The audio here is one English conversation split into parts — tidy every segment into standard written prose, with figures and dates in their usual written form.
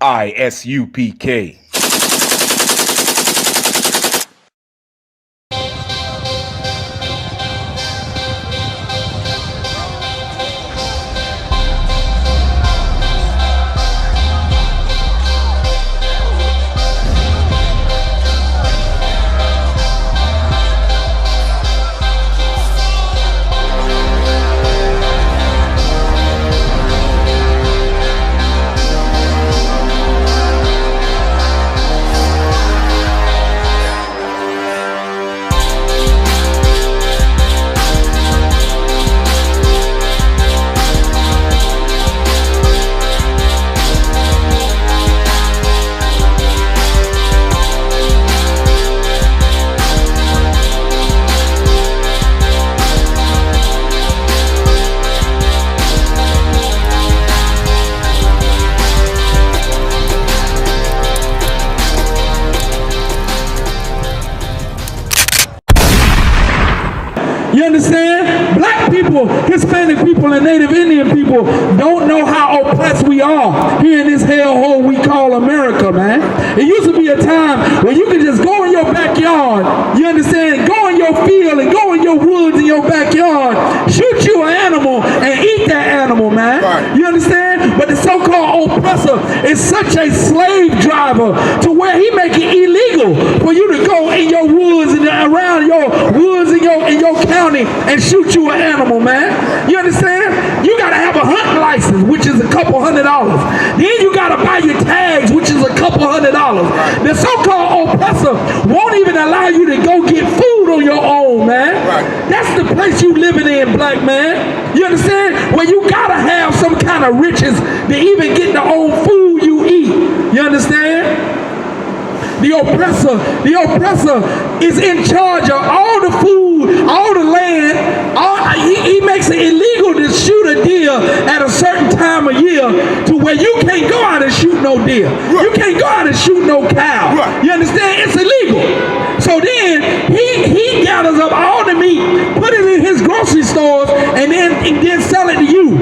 ISUPK. You understand? Black people, Hispanic people, and Native Indian people don't know how oppressed we are here in this hellhole we call America, man. It used to be a time where you could just go in your backyard, you understand, go in your field and go in your woods in your backyard, shoot you an animal and eat that animal, man. Right. You understand? But the so-called oppressor is such a slave driver to where he make it illegal for you to go in your woods and around your woods in your county and shoot you an animal, man. You understand? You gotta have a hunting license, which is a couple $100. Then you gotta buy your tags, which is a couple $100. The so-called oppressor won't even allow you to go get food on your own, man. That's the place you living in, black man. You understand? Where you gotta have some kind of riches to even get the own food you eat. You understand? The oppressor is in charge of all the food, all the land. He makes it illegal to shoot a deer at a certain time of year to where you can't go out and shoot no deer. You can't go out and shoot no cow. You understand? It's illegal. So then he gathers up all the meat, put it in his grocery stores, and then sell it to you.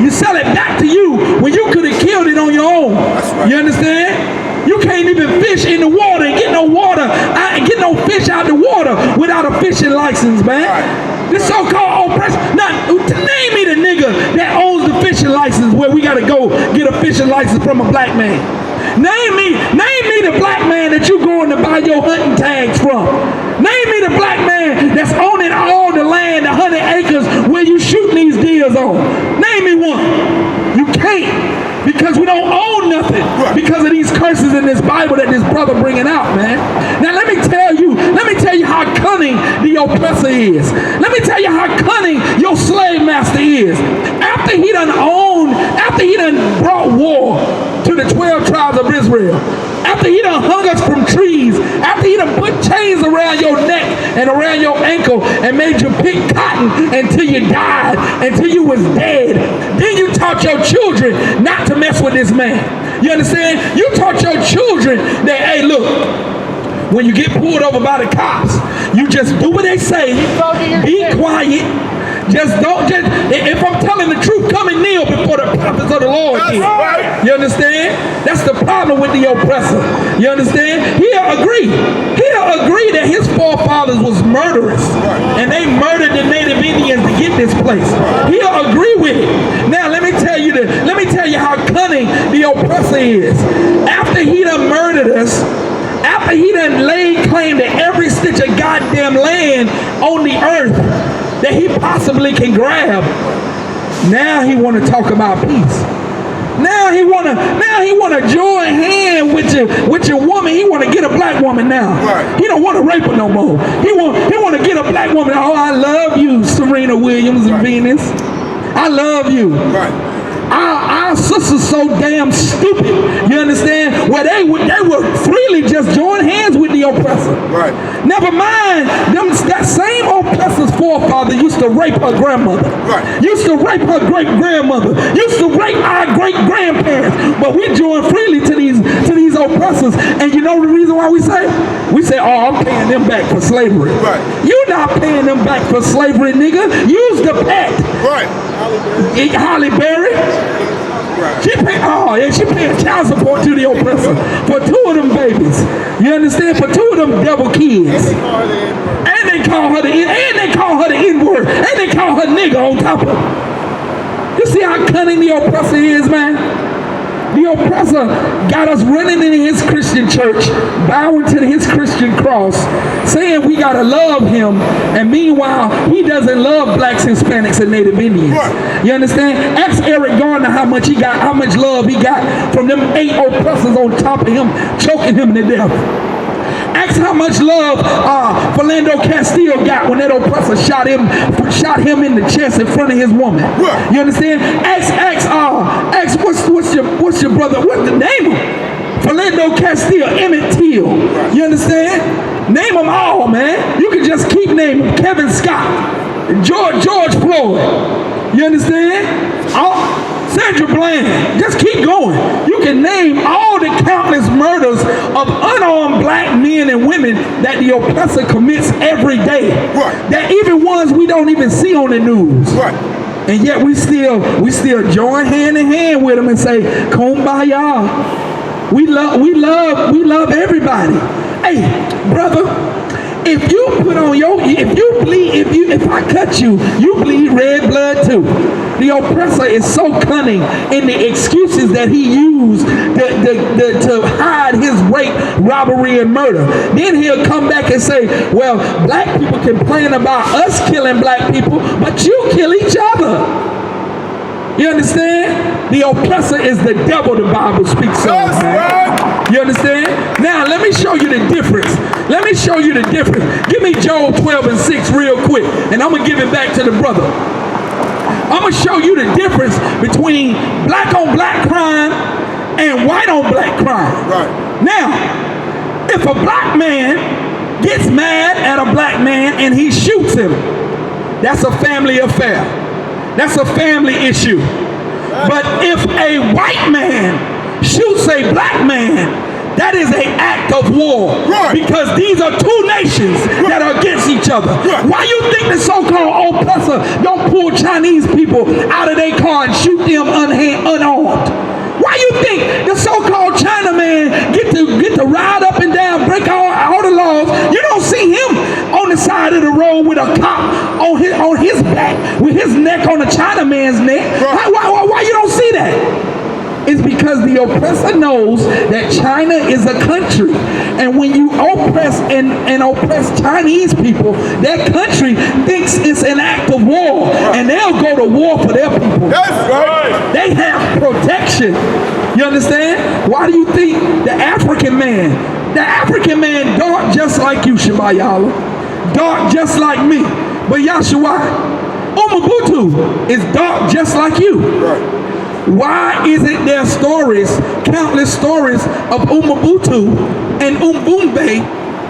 You sell it back to you when you could have killed it on your own. You understand? You can't even fish in the water and get no fish out the water without a fishing license, man. This so-called oppression. Now, name me the nigga that owns the fishing license where we gotta go get a fishing license from a black man. Name me the black man that you going to buy your hunting tags from. Name me the black man that's owning all the land, the 100 acres where you shooting these deers on. Name me one. You can't. Because we don't own nothing because of these curses in this Bible that this brother bringing out, man. Now let me tell you how cunning the oppressor is. Let me tell you how cunning your slave master is. After he done brought war to the 12 tribes of Israel, after he done hung us from trees, after he done put chains around your neck and around your ankle and made you pick cotton until you died, until you was dead, then you taught your children not to mess with this man. You understand? You taught your children that, hey, look, when you get pulled over by the cops, you just do what they say, be quiet. If I'm telling the truth, come and kneel before the prophets of the Lord. You understand? That's the problem with the oppressor. You understand? He'll agree that his forefathers was murderers and they murdered the Native Indians to get this place. He'll agree with it. Now let me tell you how cunning the oppressor is. After he done murdered us, after he done laid claim to every stitch of goddamn land on the earth that he possibly can grab, now he want to talk about peace. Now he wanna join hand with your woman. He want to get a black woman now. He don't want to rape her no more. He want to get a black woman. Oh, I love you, Serena Williams and Venus. I love you. Our sisters so damn stupid, you understand? Where they would freely just join hands with the oppressor. Never mind, that same oppressor's forefather used to rape her grandmother. Used to rape her great-grandmother. Used to rape our great-grandparents. But we join freely to these oppressors. And you know the reason why we say? We say, oh, I'm paying them back for slavery. You're not paying them back for slavery, nigga. Use the pact. Holly Berry. She paying child support to the oppressor for 2 of them babies. You understand? For 2 of them devil kids. And they call her the N-word. And they call her nigger on top of it. You see how cunning the oppressor is, man? The oppressor got us running in his Christian church, bowing to his Christian cross, saying we gotta love him, and meanwhile, he doesn't love blacks, Hispanics, and Native Indians. You understand? Ask Eric Garner how much love he got from them 8 oppressors on top of him, choking him to death. Ask how much love Philando Castile got when that oppressor shot him in the chest in front of his woman. You understand? Ask what's your brother? What's the name of him? Philando Castile, Emmett Till. You understand? Name them all, man. You can just keep naming Kevin Scott, George Floyd. You understand? Sandra Bland. Just keep going. You can name all the countless murders of unarmed black men and women that the oppressor commits every day. That even ones we don't even see on the news. And yet we still join hand in hand with them and say, Kumbaya. We love everybody. Hey, brother. If you put on if I cut you, you bleed red blood too. The oppressor is so cunning in the excuses that he used to hide his rape, robbery, and murder. Then he'll come back and say, well, black people complain about us killing black people, but you kill each other. You understand? The oppressor is the devil the Bible speaks of. Man. You understand? Now, let me show you the difference. Let me show you the difference. Give me Job 12:6 real quick, and I'm going to give it back to the brother. I'm going to show you the difference between black on black crime and white on black crime. Now, if a black man gets mad at a black man and he shoots him, that's a family affair. That's a family issue. But if a white man shoots a black man, that is an act of war. Because these are 2 nations that are against each other. Why you think the so-called oppressor don't pull Chinese people out of their car and shoot them unarmed? Why you think the so-called Chinaman get to ride up and down, break all the laws? You don't see him on the side of the road with a cop on his back, with his neck on the Chinaman's neck. Why you don't see that? It's because the oppressor knows that China is a country. And when you oppress and oppress Chinese people, that country thinks it's an act of war. And they'll go to war for their people. That's right. They have protection. You understand? Why do you think the African man dark just like you, Shabayala, dark just like me. But Yahshua, Umabutu is dark just like you. Right. Why isn't there countless stories of Umabutu and Umbumbe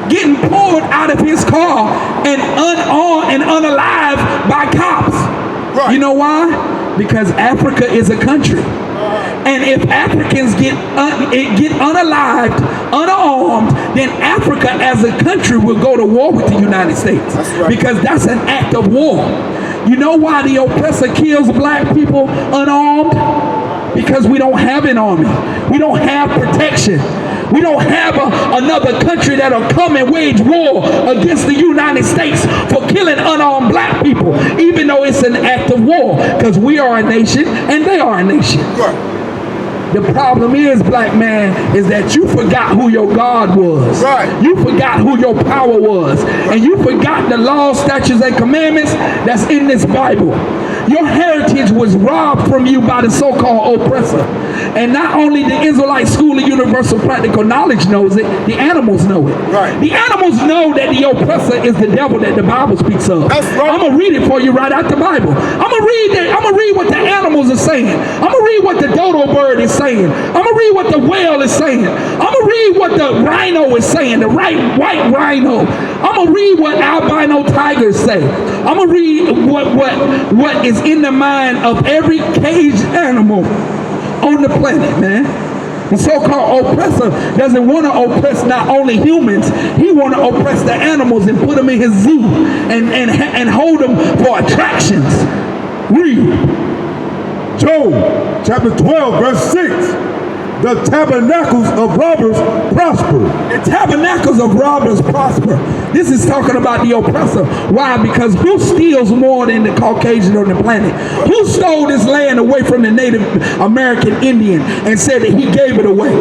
getting pulled out of his car and unarmed and unalived by cops? Right. You know why? Because Africa is a country. And if Africans get unalived, unarmed, then Africa as a country will go to war with the United States. That's right. Because that's an act of war. You know why the oppressor kills black people unarmed? Because we don't have an army. We don't have protection. We don't have another country that'll come and wage war against the United States for killing unarmed black people, even though it's an act of war, because we are a nation and they are a nation. Right. The problem is, black man, is that you forgot who your God was. Right. You forgot who your power was. And you forgot the laws, statutes, and commandments that's in this Bible. Your heritage was robbed from you by the so-called oppressor. And not only the Israelite School of Universal Practical Knowledge knows it, the animals know it. Right. The animals know that the oppressor is the devil that the Bible speaks of. That's right. I'm going to read it for you right out the Bible. I'm going to read what the animals are saying. I'm going to read what the dodo bird is saying. I'm going to read what the whale is saying. I'm going to read what the rhino is saying, the white rhino. I'm going to read what albino tigers say. I'm going to read what is in the mind of every caged animal on the planet, man. The so-called oppressor doesn't want to oppress not only humans, he want to oppress the animals and put them in his zoo and hold them for attractions. Read. Job chapter 12, verse 6. The tabernacles of robbers prosper. The tabernacles of robbers prosper. This is talking about the oppressor. Why? Because who steals more than the Caucasian on the planet? Who stole this land away from the Native American Indian and said that he gave it away?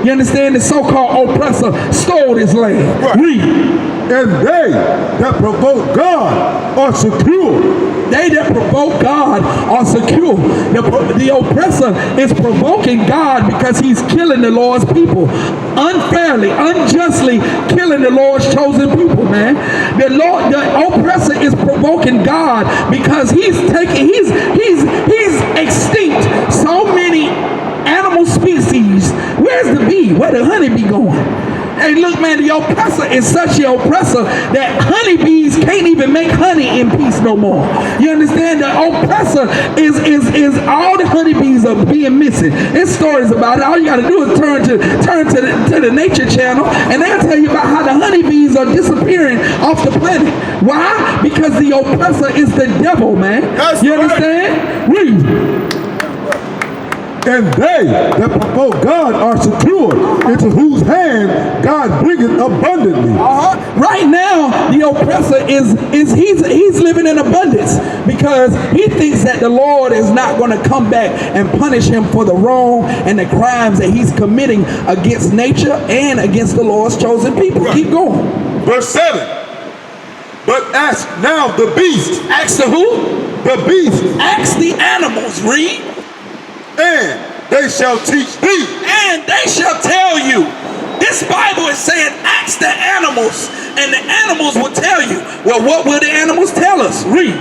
You understand? The so-called oppressor stole this land. Right. Read. And they that provoke God are secure. They that provoke God are secure. The oppressor is provoking God because he's killing the Lord's people. Unfairly, unjustly killing the Lord's chosen people, man. The oppressor is provoking God because he's extinct so many animal species. Where's the bee? Where the honeybee going? Hey, look, man, the oppressor is such an oppressor that honeybees can't even make honey in peace no more. You understand? The oppressor is all the honeybees are being missing. There's stories about it. All you got to do is turn to the Nature Channel, and they'll tell you about how the honeybees are disappearing off the planet. Why? Because the oppressor is the devil, man. That's you right. understand? Read. And they that provoke God are secured, into whose hand God bringeth abundantly. Right now, the oppressor he's living in abundance because he thinks that the Lord is not going to come back and punish him for the wrong and the crimes that he's committing against nature and against the Lord's chosen people. Right. Keep going. Verse 7. But ask now the beast. Ask the who? The beast. Ask the animals. Read. And they shall teach thee. And they shall tell you. This Bible is saying, ask the animals, and the animals will tell you. Well, what will the animals tell us? Read.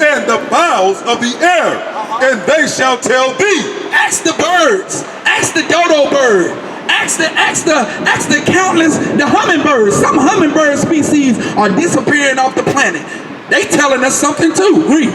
And the fowls of the air, and they shall tell thee. Ask the birds. Ask the dodo bird. Ask the countless, the hummingbirds. Some hummingbird species are disappearing off the planet. They telling us something too. Read.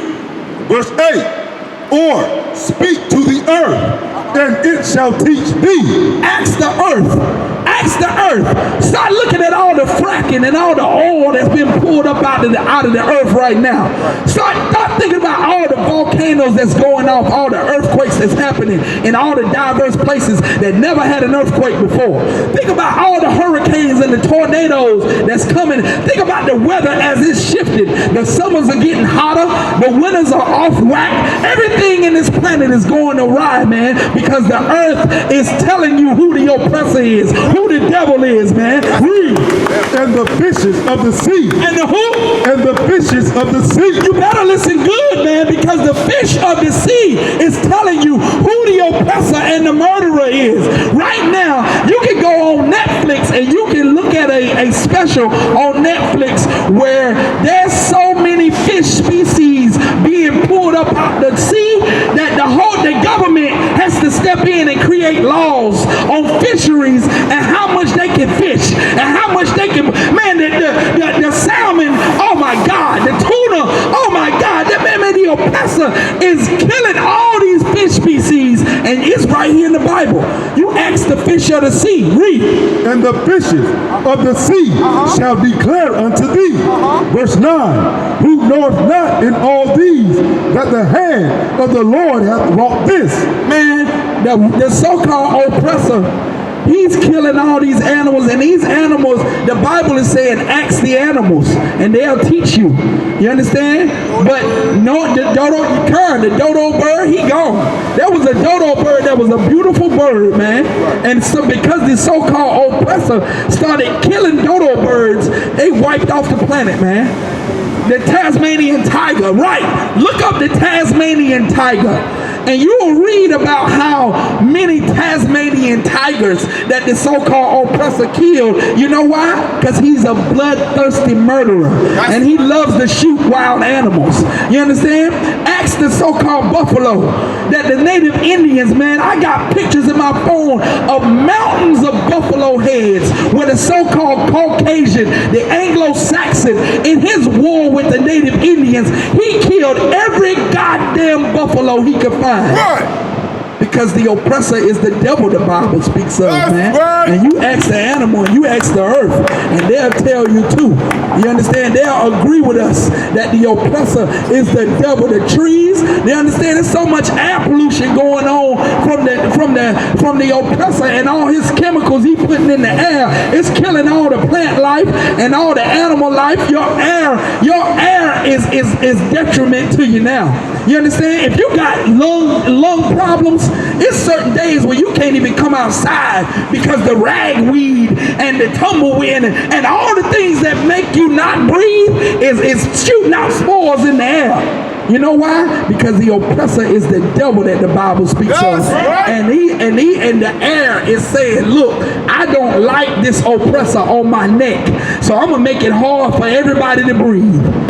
Verse 8. Or speak to the earth, and it shall teach thee. Ask the earth. Ask the earth. Start looking at all the fracking and all the oil that's been pulled up out of the earth right now. Start thinking about all the volcanoes that's going off, all the earthquakes that's happening in all the diverse places that never had an earthquake before. Think about all the hurricanes and the tornadoes that's coming. Think about the weather as it's shifted. The summers are getting hotter. The winters are off whack. Everything in this planet is going awry, man, because the earth is telling you who the oppressor is, who the devil is, man. Read. And the fishes of the sea. And the who? And the fishes of the sea. You better listen good, man, because the fish of the sea is telling you who the oppressor and the murderer is. Right now, you can go on Netflix and you can look at a special on Netflix where there's so many fish species being pulled up out the sea that the government has to step in and create laws on fisheries and how much they can fish and how much they can, man, the salmon, oh my God, the tuna, oh my God, the oppressor is killing all these fish species, and it's right here in the Bible. You ask the fish of the sea. Read. And the fishes of the sea shall declare unto thee. Verse 9. Who knoweth not in all these that the hand of the Lord hath wrought this? Man, the so-called oppressor, he's killing all these animals, and these animals, the Bible is saying, ask the animals, and they'll teach you. You understand? But no, the dodo bird, he gone. There was a dodo bird that was a beautiful bird, man. And so because the so-called oppressor started killing dodo birds, they wiped off the planet, man. The Tasmanian tiger, right? Look up the Tasmanian tiger. And you will read about how many Tasmanian tigers that the so-called oppressor killed. You know why? Because he's a bloodthirsty murderer. And he loves to shoot wild animals. You understand? Ask the so-called buffalo that the native Indians, man, I got pictures in my phone of mountains of buffalo heads where the so-called Caucasian, the Anglo-Saxon, in his war with the native Indians, he killed every goddamn buffalo he could find. Right. Because the oppressor is the devil the Bible speaks of, That's man. right. And you ask the animal and you ask the earth, and they'll tell you too. You understand? They'll agree with us that the oppressor is the devil. The trees, they understand there's so much air pollution going on from the oppressor and all his chemicals he putting in the air. It's killing all the plant life and all the animal life. Your air is detriment to you now. You understand? If you got lung problems, it's certain days where you can't even come outside because the ragweed and the tumbleweed and all the things that make you not breathe is shooting out spores in the air. You know why? Because the oppressor is the devil that the Bible speaks of. Right. And he in the air is saying, look, I don't like this oppressor on my neck, so I'm gonna make it hard for everybody to breathe.